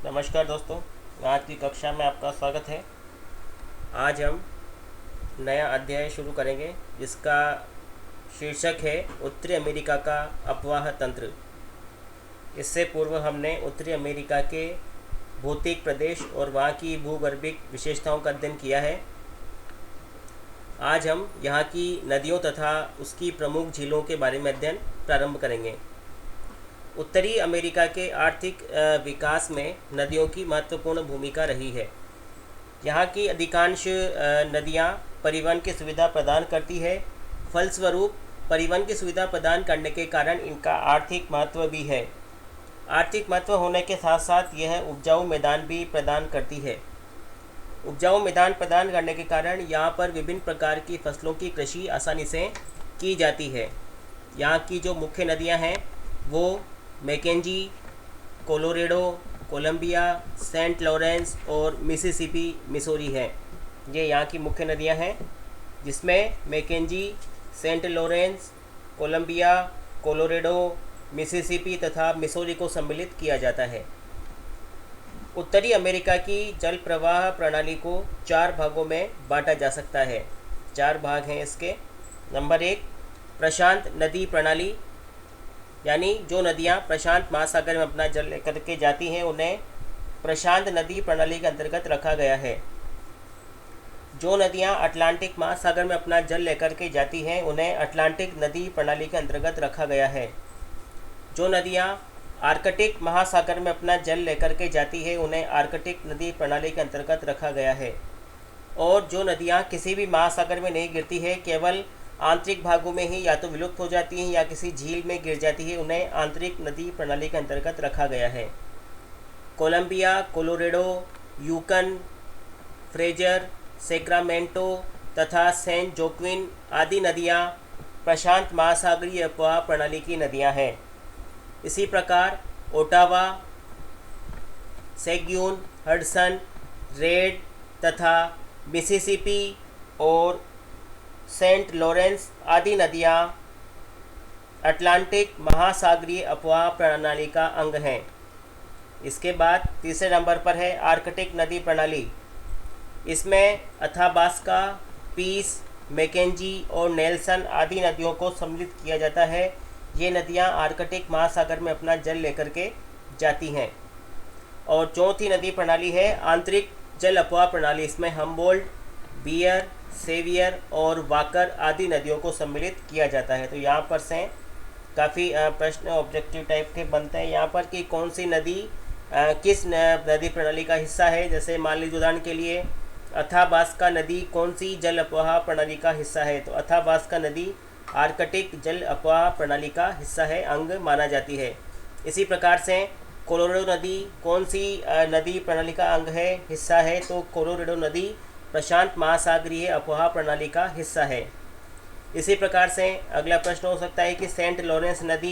नमस्कार दोस्तों, आज की कक्षा में आपका स्वागत है। आज हम नया अध्याय शुरू करेंगे जिसका शीर्षक है उत्तरी अमेरिका का अपवाह तंत्र। इससे पूर्व हमने उत्तरी अमेरिका के भौतिक प्रदेश और वहाँ की भूगर्भिक विशेषताओं का अध्ययन किया है। आज हम यहाँ की नदियों तथा उसकी प्रमुख झीलों के बारे में अध्ययन प्रारंभ करेंगे। उत्तरी अमेरिका के आर्थिक विकास में नदियों की महत्वपूर्ण भूमिका रही है। यहाँ की अधिकांश नदियाँ परिवहन की सुविधा प्रदान करती है। फलस्वरूप परिवहन की सुविधा प्रदान करने के कारण इनका आर्थिक महत्व भी है। आर्थिक महत्व होने के साथ साथ यह उपजाऊ मैदान भी प्रदान करती है। उपजाऊ मैदान प्रदान करने के कारण यहाँ पर विभिन्न प्रकार की फसलों की कृषि आसानी से की जाती है। यहाँ की जो मुख्य नदियाँ हैं वो Mackenzie, Colorado, Columbia, Saint Lawrence और मिसिसिपी मिसौरी है। ये यहाँ की मुख्य नदियाँ हैं जिसमें Mackenzie, Saint Lawrence, Columbia, Colorado, Mississippi तथा मिसौरी को सम्मिलित किया जाता है। उत्तरी अमेरिका की जल प्रवाह प्रणाली को 4 भागों में बांटा जा सकता है। 4 भाग हैं इसके। नंबर 1, प्रशांत नदी प्रणाली, यानी जो नदियाँ प्रशांत महासागर में अपना जल लेकर के जाती हैं उन्हें प्रशांत नदी प्रणाली के अंतर्गत रखा गया है। जो नदियाँ अटलांटिक महासागर में अपना जल लेकर के जाती हैं उन्हें अटलांटिक नदी प्रणाली के अंतर्गत रखा गया है। जो नदियाँ आर्कटिक महासागर में अपना जल लेकर के जाती है उन्हें आर्कटिक नदी प्रणाली के अंतर्गत रखा गया है। और जो नदियाँ किसी भी महासागर में नहीं गिरती है, केवल आंतरिक भागों में ही या तो विलुप्त हो जाती हैं या किसी झील में गिर जाती है, उन्हें आंतरिक नदी प्रणाली के अंतर्गत रखा गया है। कोलंबिया, कोलोरेडो, यूकन, फ्रेजर, सेक्रामेंटो तथा सेंट जोक्विन आदि नदियाँ प्रशांत महासागरीय अपवाह प्रणाली की नदियाँ हैं। इसी प्रकार ओटावा, सेग्यून, हडसन, रेड तथा मिसिसिपी और सेंट लॉरेंस आदि नदियाँ अटलांटिक महासागरीय अपवाह प्रणाली का अंग हैं। इसके बाद तीसरे नंबर पर है आर्कटिक नदी प्रणाली। इसमें अथाबास्का, पीस, मैकेंजी और नेल्सन आदि नदियों को सम्मिलित किया जाता है। ये नदियाँ आर्कटिक महासागर में अपना जल लेकर के जाती हैं। और चौथी नदी प्रणाली है आंतरिक जल अपवाह प्रणाली। इसमें हम्बोल्ट, बियर, सेवियर और वाकर आदि नदियों को सम्मिलित किया जाता है। तो यहाँ पर से काफ़ी प्रश्न ऑब्जेक्टिव टाइप के बनते हैं यहाँ पर कि कौन सी नदी किस नदी प्रणाली का हिस्सा है। जैसे मान लीजिए उदाहरण के लिए अथाबास्का नदी कौन सी जल अपवाह प्रणाली का हिस्सा है, तो अथाबास्का नदी आर्कटिक जल अपवाह प्रणाली का हिस्सा है, अंग माना जाती है। इसी प्रकार से कोलोरेडो नदी कौन सी नदी प्रणाली का अंग है, हिस्सा है, तो कोलोरेडो नदी प्रशांत महासागरीय अपवाह प्रणाली का हिस्सा है। इसी प्रकार से अगला प्रश्न हो सकता है कि सेंट लॉरेंस नदी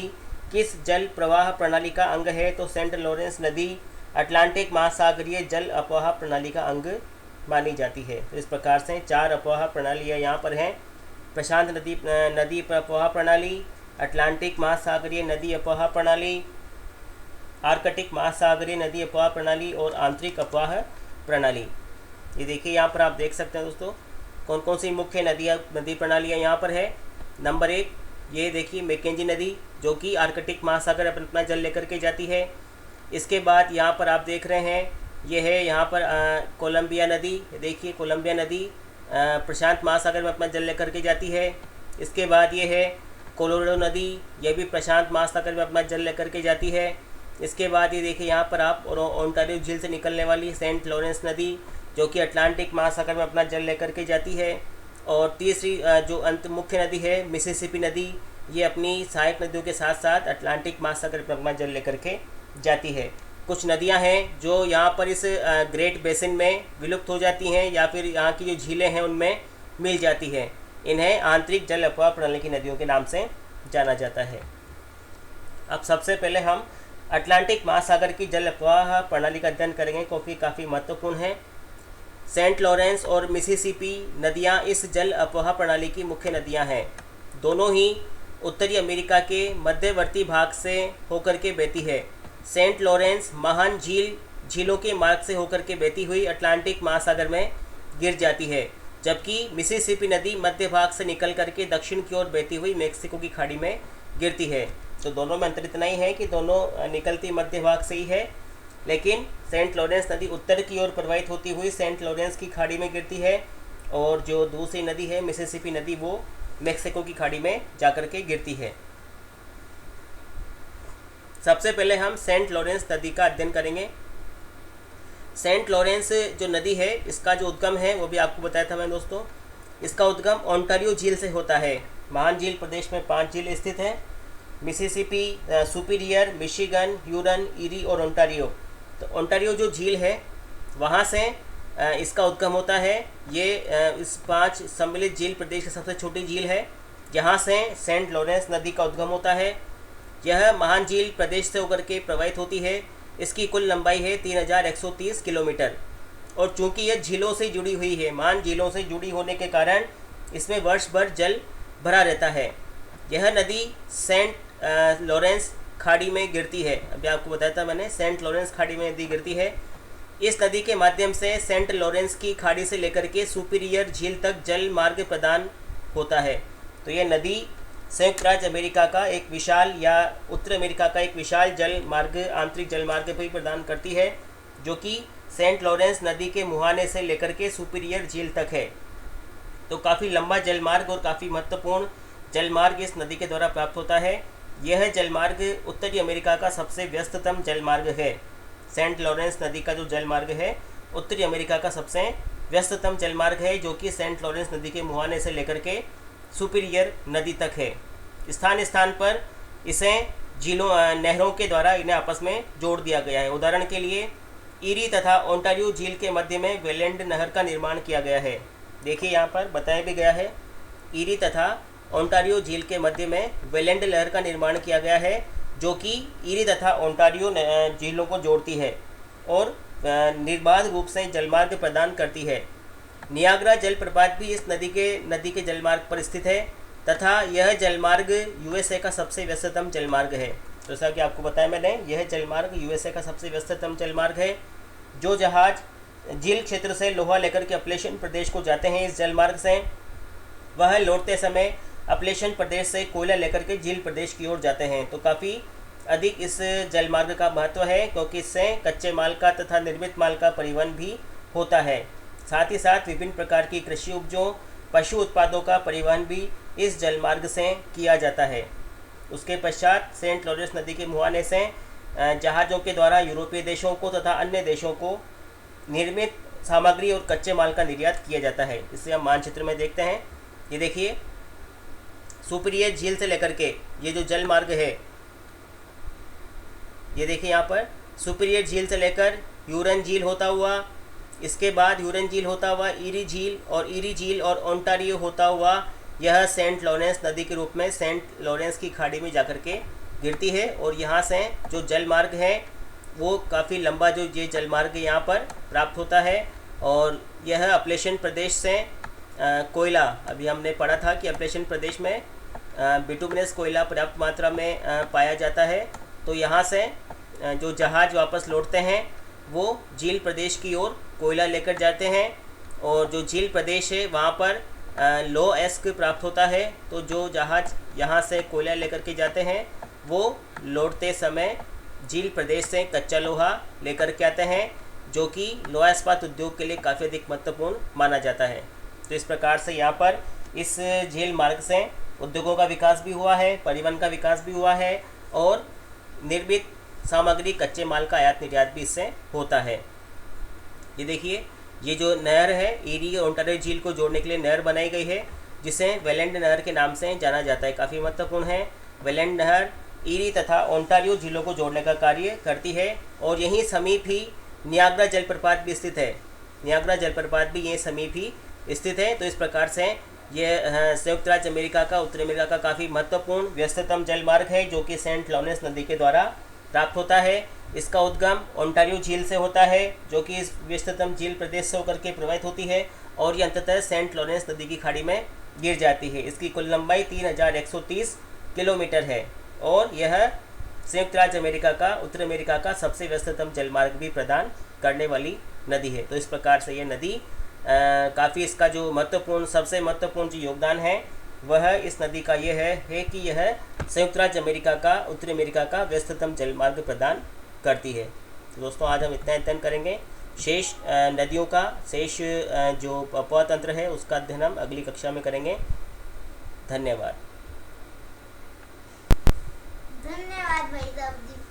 किस जल प्रवाह प्रणाली का अंग है, तो सेंट लॉरेंस नदी अटलांटिक महासागरीय जल अपवाह प्रणाली का अंग मानी जाती है। तो इस प्रकार से 4 अपवाह प्रणालियाँ यहाँ पर हैं। प्रशांत नदी अपवाह प्रणाली, अटलांटिक महासागरीय नदी अपवाह प्रणाली, आर्कटिक महासागरीय नदी अपवाह प्रणाली और आंतरिक अपवाह प्रणाली। ये देखिए यहाँ पर आप देख सकते हैं दोस्तों कौन कौन सी मुख्य नदी प्रणालियाँ यहाँ पर है। नंबर 1, ये देखिए मैकेंजी नदी जो कि आर्कटिक महासागर अपना जल लेकर के जाती है। इसके बाद यहाँ पर आप देख रहे हैं ये है यहाँ पर कोलंबिया नदी। देखिए कोलंबिया नदी प्रशांत महासागर में अपना जल लेकर के जाती है। इसके बाद ये है कोलोरेडो नदी, ये भी प्रशांत महासागर में अपना जल लेकर के जाती है। इसके बाद ये देखिए यहाँ पर आप ओंटारियो झील से निकलने वाली सेंट लॉरेंस नदी जो कि अटलांटिक महासागर में अपना जल लेकर के जाती है। और तीसरी जो मुख्य नदी है मिसिसिपी नदी, ये अपनी सहायक नदियों के साथ साथ अटलांटिक महासागर में अपना जल लेकर के जाती है। कुछ नदियां हैं जो यहाँ पर इस ग्रेट बेसिन में विलुप्त हो जाती हैं या फिर यहाँ की जो झीलें हैं उनमें मिल जाती हैं। इन्हें आंतरिक जल अपवाह प्रणाली की नदियों के नाम से जाना जाता है। अब सबसे पहले हम अटलांटिक महासागर की जल अपवाह प्रणाली का अध्ययन करेंगे क्योंकि काफ़ी महत्वपूर्ण है। सेंट लॉरेंस और मिसिसिपी नदियाँ इस जल अपवाह प्रणाली की मुख्य नदियाँ हैं। दोनों ही उत्तरी अमेरिका के मध्यवर्ती भाग से होकर के बहती है। सेंट लॉरेंस महान झील झीलों के मार्ग से होकर के बहती हुई अटलांटिक महासागर में गिर जाती है, जबकि मिसिसिपी नदी मध्य भाग से निकल करके दक्षिण की ओर बहती हुई मेक्सिको की खाड़ी में गिरती है। तो दोनों में अंतर इतना ही है कि दोनों निकलती मध्य भाग से ही है, लेकिन सेंट लॉरेंस नदी उत्तर की ओर प्रवाहित होती हुई सेंट लॉरेंस की खाड़ी में गिरती है, और जो दूसरी नदी है मिसिसिपी नदी वो मेक्सिको की खाड़ी में जाकर के गिरती है। सबसे पहले हम सेंट लॉरेंस नदी का अध्ययन करेंगे। सेंट लॉरेंस जो नदी है इसका जो उद्गम है वो भी आपको बताया था मैं दोस्तों। इसका उद्गम ओंटारियो झील से होता है। महान झील प्रदेश में 5 झील स्थित हैं: Mississippi, Superior, Michigan, Huron, Erie और ओंटारियो। तो ओंटारियो जो झील है वहाँ से इसका उद्गम होता है। ये इस 5 सम्मिलित झील प्रदेश की सबसे छोटी झील है, जहाँ से सेंट लॉरेंस नदी का उद्गम होता है। यह महान झील प्रदेश से होकर के प्रवाहित होती है। इसकी कुल लंबाई है 3130 किलोमीटर, और चूंकि यह झीलों से जुड़ी हुई है, महान झीलों से जुड़ी होने के कारण इसमें वर्ष भर जल भरा रहता है। यह नदी सेंट लॉरेंस खाड़ी में गिरती है। अभी आपको बताया था मैंने, सेंट लॉरेंस खाड़ी में नदी गिरती है। इस नदी के माध्यम से सेंट लॉरेंस की खाड़ी से लेकर के सुपीरियर झील तक जल मार्ग प्रदान होता है। तो यह नदी संयुक्त राज्य अमेरिका का एक विशाल, या उत्तर अमेरिका का एक विशाल जल मार्ग, आंतरिक जल मार्ग भी प्रदान करती है, जो कि सेंट लॉरेंस नदी के मुहाने से लेकर के सुपीरियर झील तक है। तो काफ़ी लंबा जलमार्ग और काफ़ी महत्वपूर्ण जलमार्ग इस नदी के द्वारा प्राप्त होता है। यह जलमार्ग उत्तरी अमेरिका का सबसे व्यस्ततम जलमार्ग है। सेंट लॉरेंस नदी का जो जलमार्ग है उत्तरी अमेरिका का सबसे व्यस्ततम जलमार्ग है, जो कि सेंट लॉरेंस नदी के मुहाने से लेकर के सुपीरियर नदी तक है। स्थान स्थान पर इसे झीलों, नहरों के द्वारा इन्हें आपस में जोड़ दिया गया है। उदाहरण के लिए ईरी तथा ओंटारियो झील के मध्य में वेलेंड नहर का निर्माण किया गया है। देखिए यहाँ पर बताया भी गया है, ईरी तथा ओंटारियो झील के मध्य में वेलेंड नहर का निर्माण किया गया है, जो कि ईरी तथा ओंटारियो झीलों को जोड़ती है और निर्बाध रूप से जलमार्ग प्रदान करती है। नियाग्रा जलप्रपात भी इस नदी के जलमार्ग पर स्थित है, तथा यह जलमार्ग यूएसए का सबसे व्यस्ततम जलमार्ग है। जैसा कि आपको बताया मैंने, यह जलमार्ग यूएसए का सबसे व्यस्ततम जलमार्ग है। जो जहाज झील क्षेत्र से लोहा लेकर के अपलेशन प्रदेश को जाते हैं इस जलमार्ग से, वह लौटते समय अपलेशन प्रदेश से कोयला लेकर के झील प्रदेश की ओर जाते हैं। तो काफ़ी अधिक इस जलमार्ग का महत्व है, क्योंकि इससे कच्चे माल का तथा निर्मित माल का परिवहन भी होता है। साथ ही साथ विभिन्न प्रकार की कृषि उपजों, पशु उत्पादों का परिवहन भी इस जलमार्ग से किया जाता है। उसके पश्चात सेंट लॉरेंस नदी के मुहाने से जहाज़ों के द्वारा यूरोपीय देशों को तथा अन्य देशों को निर्मित सामग्री और कच्चे माल का निर्यात किया जाता है। इसे हम मानचित्र में देखते हैं। ये देखिए, सुपीरियर झील से लेकर के ये जो जल मार्ग है, ये देखिए यहाँ पर सुपीरियर झील से लेकर ह्यूरन झील होता हुआ, इसके बाद ह्यूरन झील होता हुआ ईरी झील, और ईरी झील और ओंटारियो होता हुआ यह सेंट लॉरेंस नदी के रूप में सेंट लॉरेंस की खाड़ी में जाकर के गिरती है। और यहाँ से जो जल मार्ग है वो काफ़ी लंबा जो ये जल मार्ग यहाँ पर प्राप्त होता है, और यह अपलेशन प्रदेश से कोयला, अभी हमने पढ़ा था कि अपलेशन प्रदेश में बिटुमिनस कोयला पर्याप्त मात्रा में पाया जाता है। तो यहाँ से जो जहाज़ वापस लौटते हैं वो झील प्रदेश की ओर कोयला लेकर जाते हैं, और जो झील प्रदेश है वहाँ पर लो एस्क प्राप्त होता है। तो जो जहाज़ यहाँ से कोयला लेकर के जाते हैं वो लौटते समय झील प्रदेश से कच्चा लोहा लेकर के आते हैं, जो कि लोहा इस्पात उद्योग के लिए काफ़ी अधिक महत्वपूर्ण माना जाता है। तो इस प्रकार से यहाँ पर इस झील मार्ग से उद्योगों का विकास भी हुआ है, परिवहन का विकास भी हुआ है, और निर्मित सामग्री कच्चे माल का आयात निर्यात भी इससे होता है। ये देखिए, ये जो नहर है ईरी और ओंटारियो झील को जोड़ने के लिए नहर बनाई गई है, जिसे वेलेंड नहर के नाम से जाना जाता है। काफ़ी महत्वपूर्ण है। वेलेंड नहर ईरी तथा ओंटारियो झीलों को जोड़ने का कार्य करती है, और यहीं समीप ही नियाग्रा जलप्रपात भी स्थित है। नियाग्रा जलप्रपात भी यहीं समीप ही स्थित है। तो इस प्रकार से ये संयुक्त राज्य अमेरिका का, उत्तरी अमेरिका का काफ़ी महत्वपूर्ण व्यस्ततम जल मार्ग है, जो कि सेंट लॉरेंस नदी के द्वारा प्राप्त होता है। इसका उद्गम ओंटारियो झील से होता है, जो कि इस व्यस्ततम झील प्रदेश से होकर के प्रवाहित होती है, और ये अंततः सेंट लॉरेंस नदी की खाड़ी में गिर जाती है। इसकी कुल लंबाई 3130 किलोमीटर है, और यह संयुक्त राज्य अमेरिका का, उत्तर अमेरिका का सबसे व्यस्ततम जलमार्ग भी प्रदान करने वाली नदी है। तो इस प्रकार से ये नदी काफ़ी, इसका जो महत्वपूर्ण, सबसे महत्वपूर्ण जो योगदान है वह इस नदी का ये है कि यह संयुक्त राज्य अमेरिका का, उत्तरी अमेरिका का व्यस्ततम जलमार्ग प्रदान करती है। तो दोस्तों आज हम इतना अध्ययन करेंगे। शेष नदियों का, शेष जो अपवाह तंत्र है उसका अध्ययन हम अगली कक्षा में करेंगे। धन्यवाद। धन्यवाद भाई साहब जी।